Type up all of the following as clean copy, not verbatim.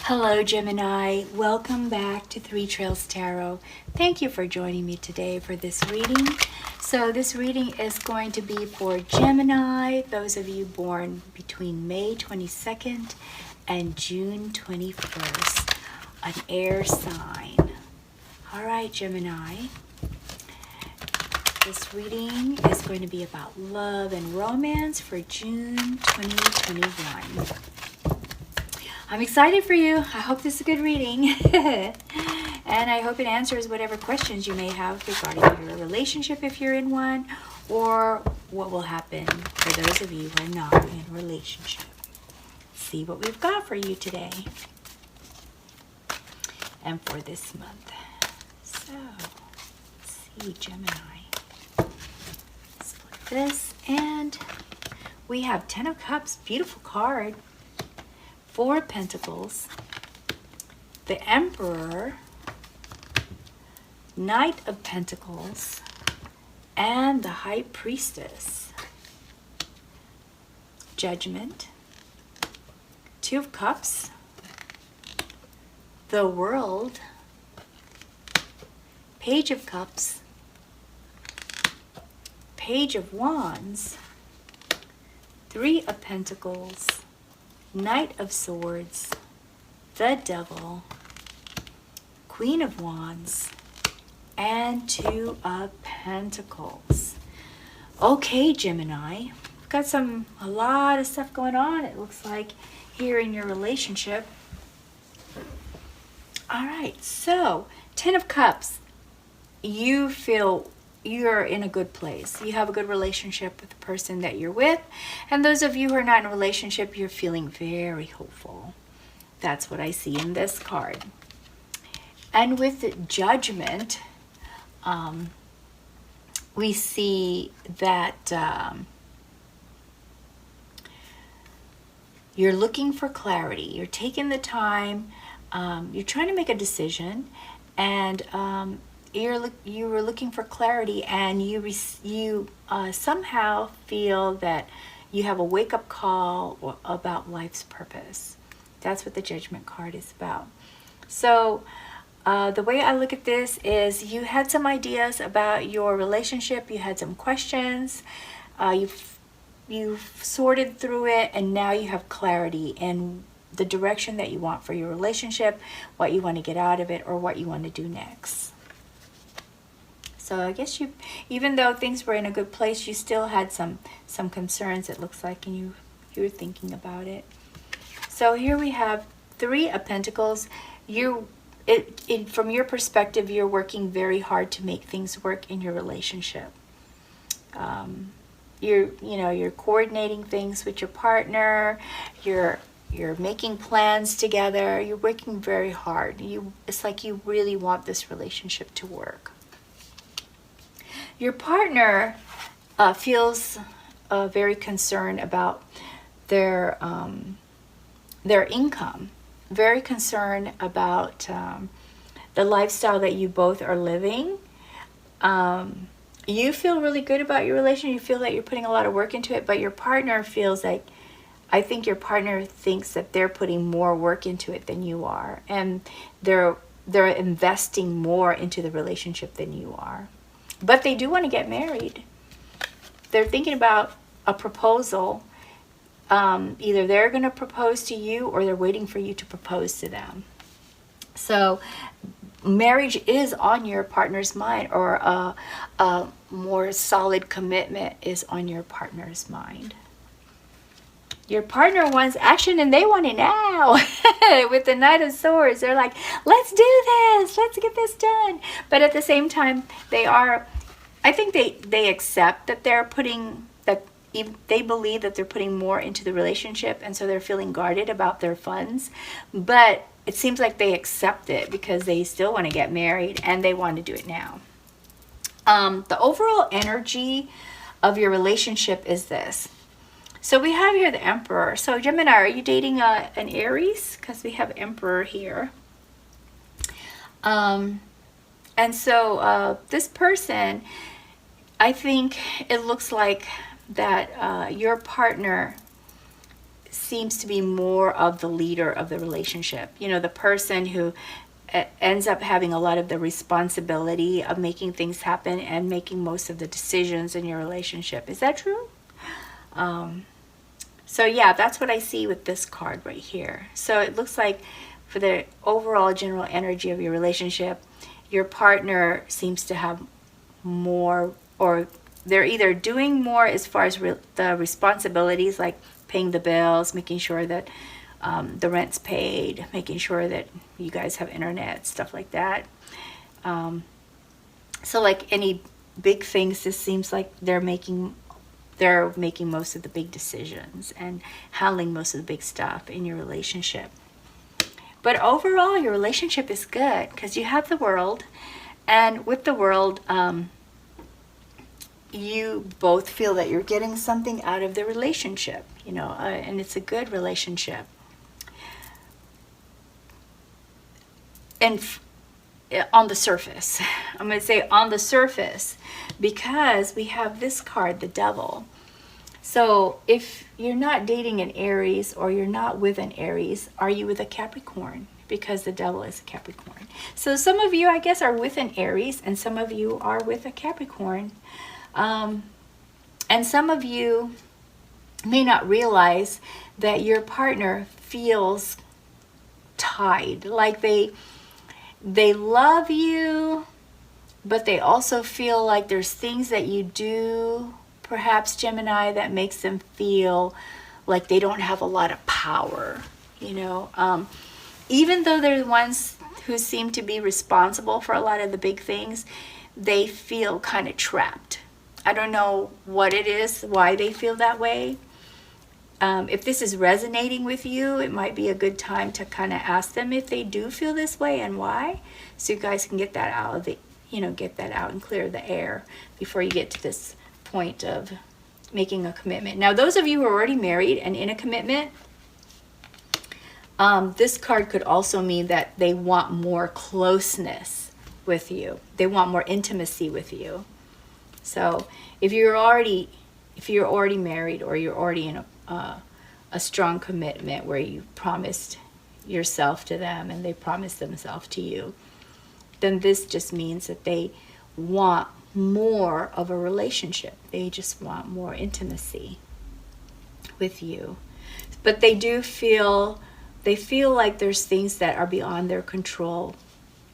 Hello, Gemini. Welcome back to Three Trails Tarot. Thank you for joining me today for this reading. So this reading is going to be for Gemini, those of you born between May 22nd and June 21st, an air sign. All right, Gemini. This reading is going to be about love and romance for June 2021. I'm excited for you. I hope this is a good reading. And I hope it answers whatever questions you may have regarding your relationship if you're in one, or what will happen for those of you who are not in a relationship. See what we've got for you today and for this month. So, let's see, Gemini. Split this, and we have 10 of Cups. Beautiful card. 4 of Pentacles, the Emperor, Knight of Pentacles, and the High Priestess. Judgment, 2 of Cups, the World, Page of Cups, Page of Wands, 3 of Pentacles, Knight of Swords, the Devil, Queen of Wands, and 2 of Pentacles. Okay, Gemini, we've got a lot of stuff going on, it looks like, here in your relationship. All right, so 10 of Cups, you feel you're in a good place. You have a good relationship with the person that you're with. And those of you who are not in a relationship, you're feeling very hopeful. That's what I see in this card. And with the Judgment, we see that you're looking for clarity. You're taking the time. You're trying to make a decision. And you were looking for clarity, and you somehow feel that you have a wake-up call about life's purpose. That's what the Judgment card is about. So the way I look at this is you had some ideas about your relationship, you had some questions, you've sorted through it, and now you have clarity in the direction that you want for your relationship, what you want to get out of it, or what you want to do next. So I guess you, even though things were in a good place, you still had some concerns, it looks like, and you were thinking about it. So here we have 3 of Pentacles. From your perspective, you're working very hard to make things work in your relationship. You're coordinating things with your partner. You're making plans together. You're working very hard. It's like you really want this relationship to work. Your partner feels very concerned about their income, very concerned about the lifestyle that you both are living. You feel really good about your relationship. You feel that you're putting a lot of work into it, but your partner feels like, I think your partner thinks that they're putting more work into it than you are, and they're investing more into the relationship than you are. But they do want to get married. They're thinking about a proposal. Either they're going to propose to you, or they're waiting for you to propose to them. So marriage is on your partner's mind, or a more solid commitment is on your partner's mind. Your partner wants action, and they want it now. With the Knight of Swords, they're like, let's do this, let's get this done. But at the same time, I think they accept that they believe that they're putting more into the relationship, and so they're feeling guarded about their funds. But it seems like they accept it because they still want to get married, and they want to do it now. The overall energy of your relationship is this. So we have here the Emperor. So Gemini, are you dating an Aries? Because we have Emperor here. And so this person, I think it looks like that your partner seems to be more of the leader of the relationship. You know, the person who ends up having a lot of the responsibility of making things happen and making most of the decisions in your relationship. Is that true? So yeah, that's what I see with this card right here. So it looks like for the overall general energy of your relationship, your partner seems to have more, or they're either doing more as far as the responsibilities, like paying the bills, making sure that the rent's paid, making sure that you guys have internet, stuff like that. So like any big things, this seems like they're making most of the big decisions and handling most of the big stuff in your relationship. But overall, your relationship is good because you have the World, and with the World, you both feel that you're getting something out of the relationship, you know, and it's a good relationship. And on the surface, I'm going to say on the surface, because we have this card, the Devil. So if you're not dating an Aries, or you're not with an Aries, are you with a Capricorn? Because the Devil is a Capricorn. So some of you, I guess, are with an Aries, and some of you are with a Capricorn. And some of you may not realize that your partner feels tied, like they love you, but they also feel like there's things that you do, perhaps Gemini, that makes them feel like they don't have a lot of power, you know. Even though they're the ones who seem to be responsible for a lot of the big things, they feel kind of trapped. I don't know what it is, why they feel that way. If this is resonating with you, it might be a good time to kind of ask them if they do feel this way and why, so you guys can get that out of the, you know, get that out and clear the air before you get to this point of making a commitment. Now, those of you who are already married and in a commitment, this card could also mean that they want more closeness with you. They want more intimacy with you. So if you're already married, or you're already in a strong commitment where you promised yourself to them and they promised themselves to you, then this just means that they want more of a relationship. They just want more intimacy with you. But they feel like there's things that are beyond their control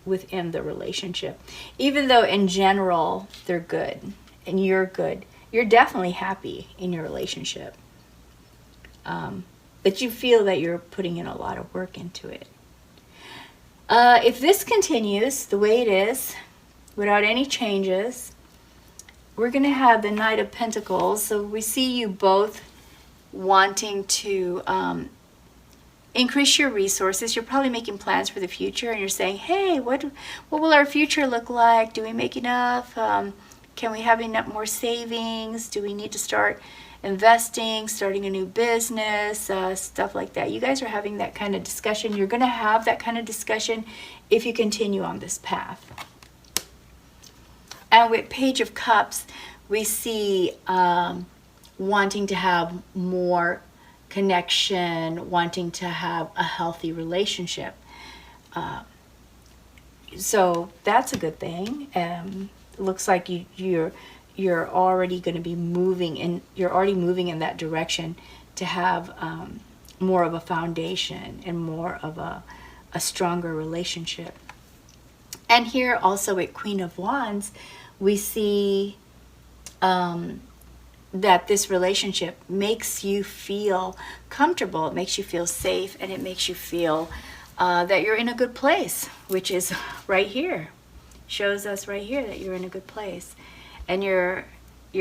within the relationship. Even though in general they're good and you're good, you're definitely happy in your relationship. But you feel that you're putting in a lot of work into it. If this continues the way it is, without any changes, we're going to have the Knight of Pentacles. So we see you both wanting to increase your resources. You're probably making plans for the future, and you're saying, hey, what will our future look like? Do we make enough? Can we have enough more savings? Do we need to start investing, starting a new business, stuff like that? You guys are having that kind of discussion. You're going to have that kind of discussion if you continue on this path. And with Page of Cups, we see wanting to have more connection, wanting to have a healthy relationship. So that's a good thing. It looks like you're already going to be moving in. You're already moving in that direction to have more of a foundation and more of a stronger relationship. And here also at Queen of Wands, we see that this relationship makes you feel comfortable, it makes you feel safe, and it makes you feel that you're in a good place, which is right here. Shows us right here that you're in a good place and you're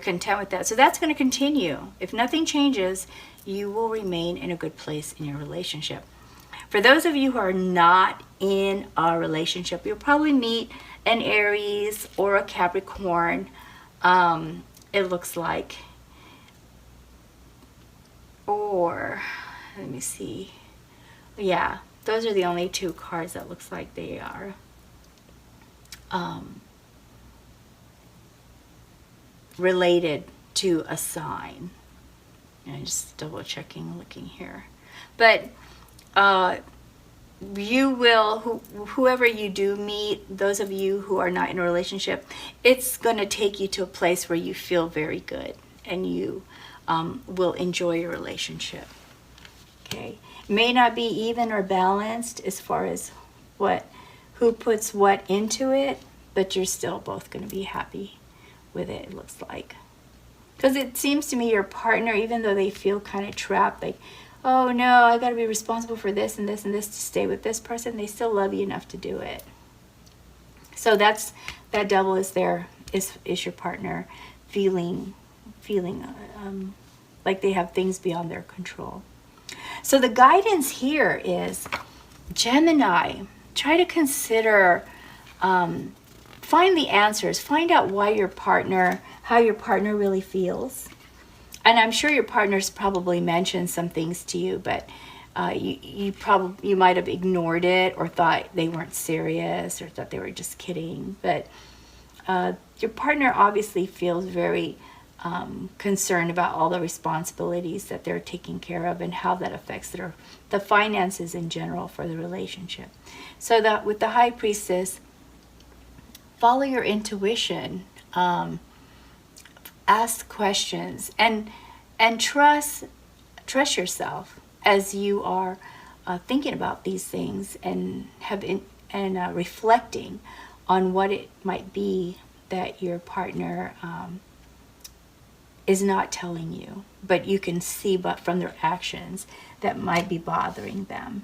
content with that. So that's going to continue. If nothing changes, you will remain in a good place in your relationship. For those of you who are not in a relationship, you'll probably meet an Aries or a Capricorn, it looks like. Or, let me see. Yeah, those are the only two cards that looks like they are related to a sign. And just double checking, looking here. But you will, whoever you do meet, those of you who are not in a relationship, it's going to take you to a place where you feel very good and you will enjoy your relationship. Okay, may not be even or balanced as far as who puts what into it, but you're still both going to be happy with it, it looks like. Because it seems to me your partner, even though they feel kind of trapped, like, oh no, I got to be responsible for this and this and this to stay with this person, they still love you enough to do it. So that devil is there, is your partner feeling like they have things beyond their control. So the guidance here is, Gemini, try to consider, find the answers, find out how your partner really feels. And I'm sure your partner's probably mentioned some things to you, but you might have ignored it or thought they weren't serious or thought they were just kidding. But your partner obviously feels very concerned about all the responsibilities that they're taking care of and how that affects the finances in general for the relationship. So that with the High Priestess, follow your intuition. Ask questions and trust yourself as you are thinking about these things and reflecting on what it might be that your partner is not telling you, but you can see from their actions that might be bothering them.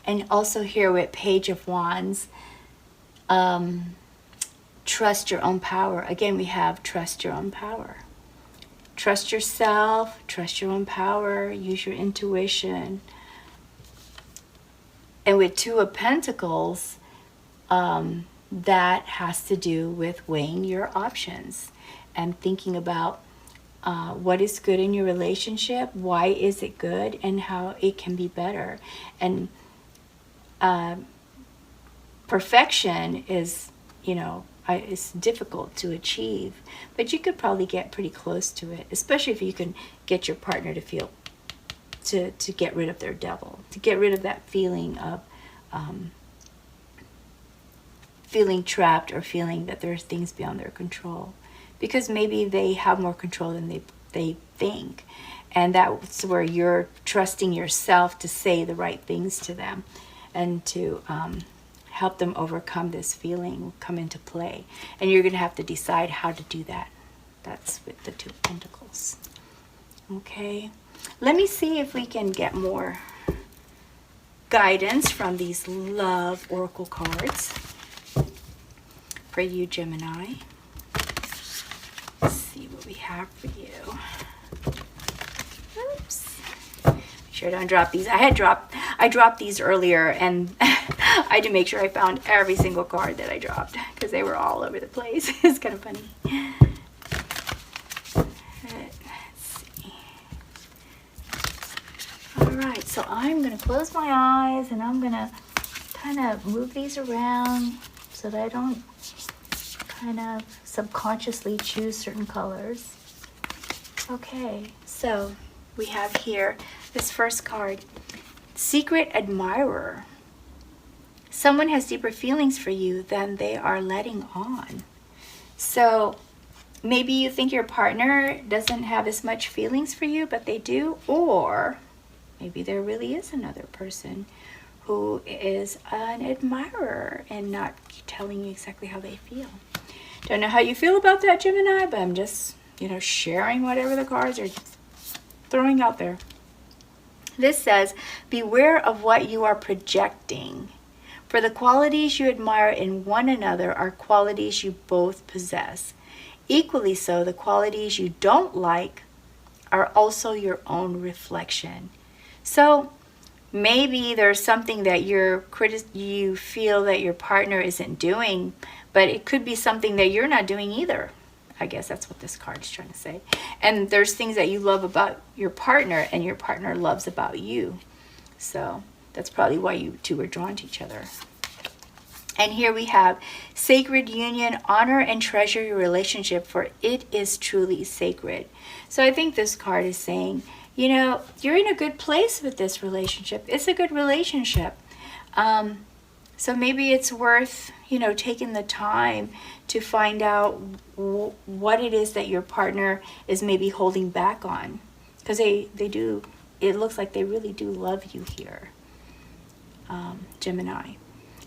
And also here with Page of Wands, trust your own power. Again, we have trust your own power. Trust yourself, trust your own power, use your intuition. And with Two of Pentacles, that has to do with weighing your options and thinking about what is good in your relationship, why is it good, and how it can be better. And perfection is, it's difficult to achieve, but you could probably get pretty close to it, especially if you can get your partner to get rid of their devil, to get rid of that feeling of feeling trapped or feeling that there's things beyond their control, because maybe they have more control than they think, and that's where you're trusting yourself to say the right things to them and to help them overcome this feeling, come into play. And you're going to have to decide how to do that. That's with the Two of Pentacles. Okay. Let me see if we can get more guidance from these love oracle cards for you, Gemini. Let's see what we have for you. Oops. Make sure I don't drop these. I dropped these earlier, and I had to make sure I found every single card that I dropped because they were all over the place. It's kind of funny. Let's see. All right, so I'm going to close my eyes and I'm going to kind of move these around so that I don't kind of subconsciously choose certain colors. Okay, so we have here this first card, Secret Admirer. Someone has deeper feelings for you than they are letting on. So maybe you think your partner doesn't have as much feelings for you, but they do. Or maybe there really is another person who is an admirer and not telling you exactly how they feel. Don't know how you feel about that, Gemini, but I'm just, sharing whatever the cards are throwing out there. This says, beware of what you are projecting. For the qualities you admire in one another are qualities you both possess. Equally so, the qualities you don't like are also your own reflection. So maybe there's something that you feel that your partner isn't doing, but it could be something that you're not doing either. I guess that's what this card is trying to say. And there's things that you love about your partner and your partner loves about you. So that's probably why you two are drawn to each other. And here we have sacred union, honor and treasure your relationship, for it is truly sacred. So I think this card is saying, you know, you're in a good place with this relationship. It's a good relationship. So maybe it's worth, you know, taking the time to find out what it is that your partner is maybe holding back on. Because they do, it looks like they really do love you here, Gemini.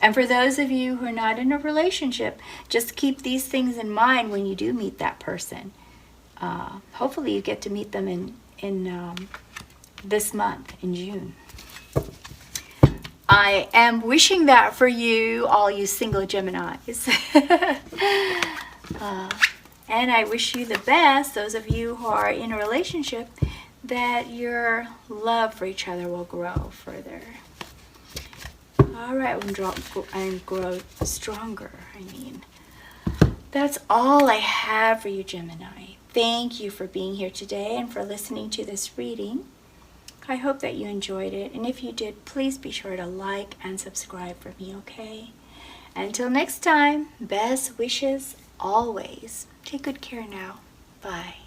And for those of you who are not in a relationship, just keep these things in mind when you do meet that person. Hopefully you get to meet them in this month, in June. I am wishing that for you, all you single Geminis. And I wish you the best, those of you who are in a relationship, that your love for each other will grow further. All right, and grow stronger, I mean. That's all I have for you, Gemini. Thank you for being here today and for listening to this reading. I hope that you enjoyed it. And if you did, please be sure to like and subscribe for me, okay? Until next time, best wishes always. Take good care now. Bye.